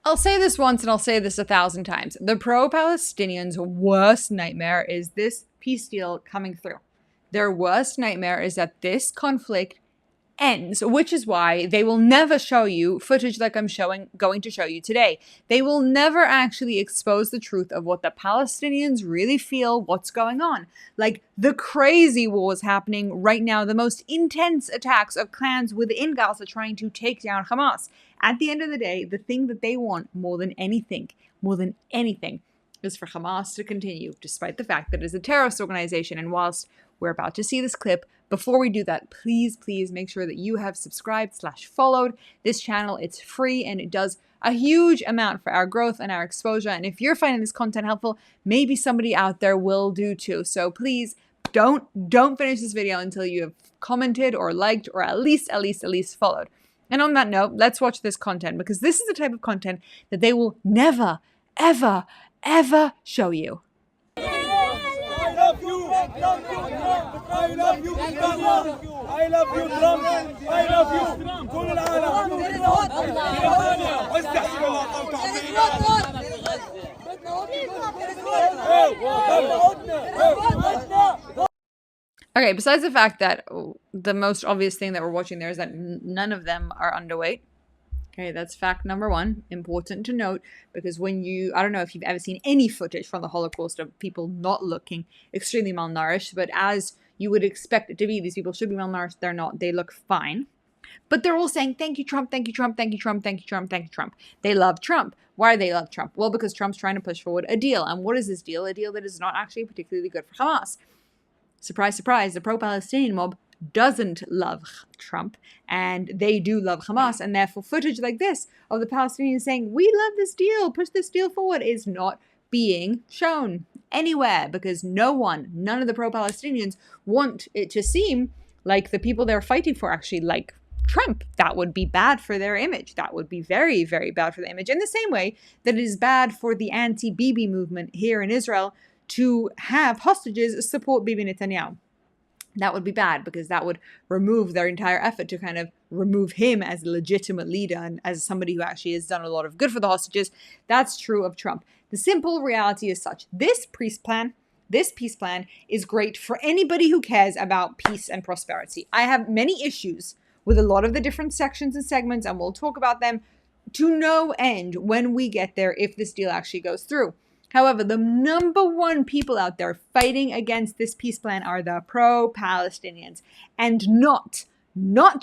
I'll say this once and I'll say this 1,000 times. The pro-Palestinians' worst nightmare is this peace deal coming through. Their worst nightmare is that this conflict ends, which is why they will never show you footage like I'm going to show you today. They will never actually expose the truth of what the Palestinians really feel, what's going on. Like the crazy wars happening right now, the most intense attacks of clans within Gaza trying to take down Hamas. At the end of the day, the thing that they want more than anything, is for Hamas to continue, despite the fact that it is a terrorist organization. And whilst we're about to see this clip, before we do that, please make sure that you have subscribed/followed this channel. It's free and it does a huge amount for our growth and our exposure. And if you're finding this content helpful, maybe somebody out there will do too. So please don't finish this video until you have commented or liked or at least followed. And on that note, let's watch this content, because this is the type of content that they will never, ever show you. I love you, Trump. I love you, Trump. I love you. كل العالم. Okay, besides the fact that the most obvious thing that we're watching there is that none of them are underweight. Okay, that's fact number one. Important to note, because I don't know if you've ever seen any footage from the Holocaust of people not looking extremely malnourished, but as you would expect it to be, these people should be malnourished. They're not. They look fine. But they're all saying, thank you, Trump, thank you, Trump, thank you, Trump, thank you, Trump, thank you, Trump. They love Trump. Why do they love Trump? Well, because Trump's trying to push forward a deal. And what is this deal? A deal that is not actually particularly good for Hamas. Surprise, surprise, the pro-Palestinian mob doesn't love Trump, and they do love Hamas, and therefore footage like this of the Palestinians saying, we love this deal, push this deal forward, is not being shown anywhere, because none of the pro-Palestinians want it to seem like the people they're fighting for actually like Trump. That would be bad for their image. That would be very, very bad for the image, in the same way that it is bad for the anti-Bibi movement here in Israel to have hostages support Bibi Netanyahu. That would be bad, because that would remove their entire effort to kind of remove him as a legitimate leader and as somebody who actually has done a lot of good for the hostages. That's true of Trump. The simple reality is such. This peace plan is great for anybody who cares about peace and prosperity. I have many issues with a lot of the different sections and segments, and we'll talk about them to no end when we get there if this deal actually goes through. However, the number one people out there fighting against this peace plan are the pro-Palestinians, and not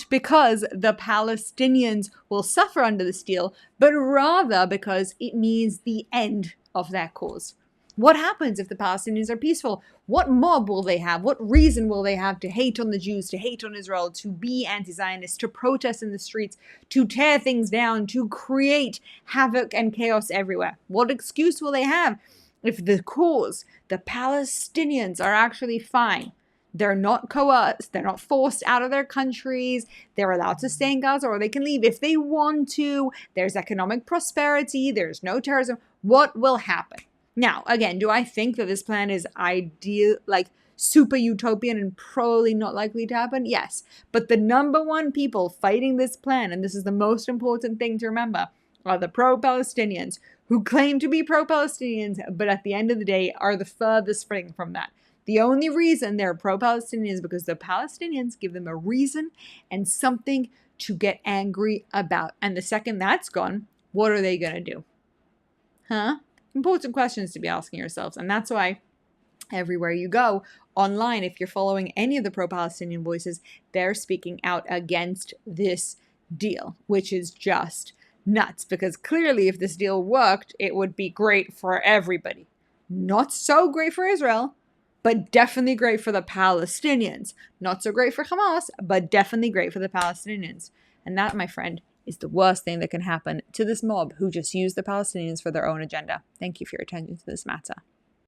because the Palestinians will suffer under this deal, but rather because it means the end of their cause. What happens if the Palestinians are peaceful? What mob will they have? What reason will they have to hate on the Jews, to hate on Israel, to be anti-Zionist, to protest in the streets, to tear things down, to create havoc and chaos everywhere? What excuse will they have if the cause, the Palestinians, are actually fine? They're not coerced, they're not forced out of their countries, they're allowed to stay in Gaza, or they can leave if they want to. There's economic prosperity, there's no terrorism. What will happen? Now, again, do I think that this plan is ideal, like super utopian and probably not likely to happen? Yes. But the number one people fighting this plan, and this is the most important thing to remember, are the pro-Palestinians, who claim to be pro-Palestinians, but at the end of the day are the furthest thing from that. The only reason they're pro-Palestinian is because the Palestinians give them a reason and something to get angry about. And the second that's gone, what are they going to do? Huh? Important questions to be asking yourselves. And that's why everywhere you go online, if you're following any of the pro-Palestinian voices, they're speaking out against this deal, which is just nuts. Because clearly, if this deal worked, it would be great for everybody. Not so great for Israel, but definitely great for the Palestinians. Not so great for Hamas, but definitely great for the Palestinians. And that, my friend, is the worst thing that can happen to this mob who just use the Palestinians for their own agenda. Thank you for your attention to this matter.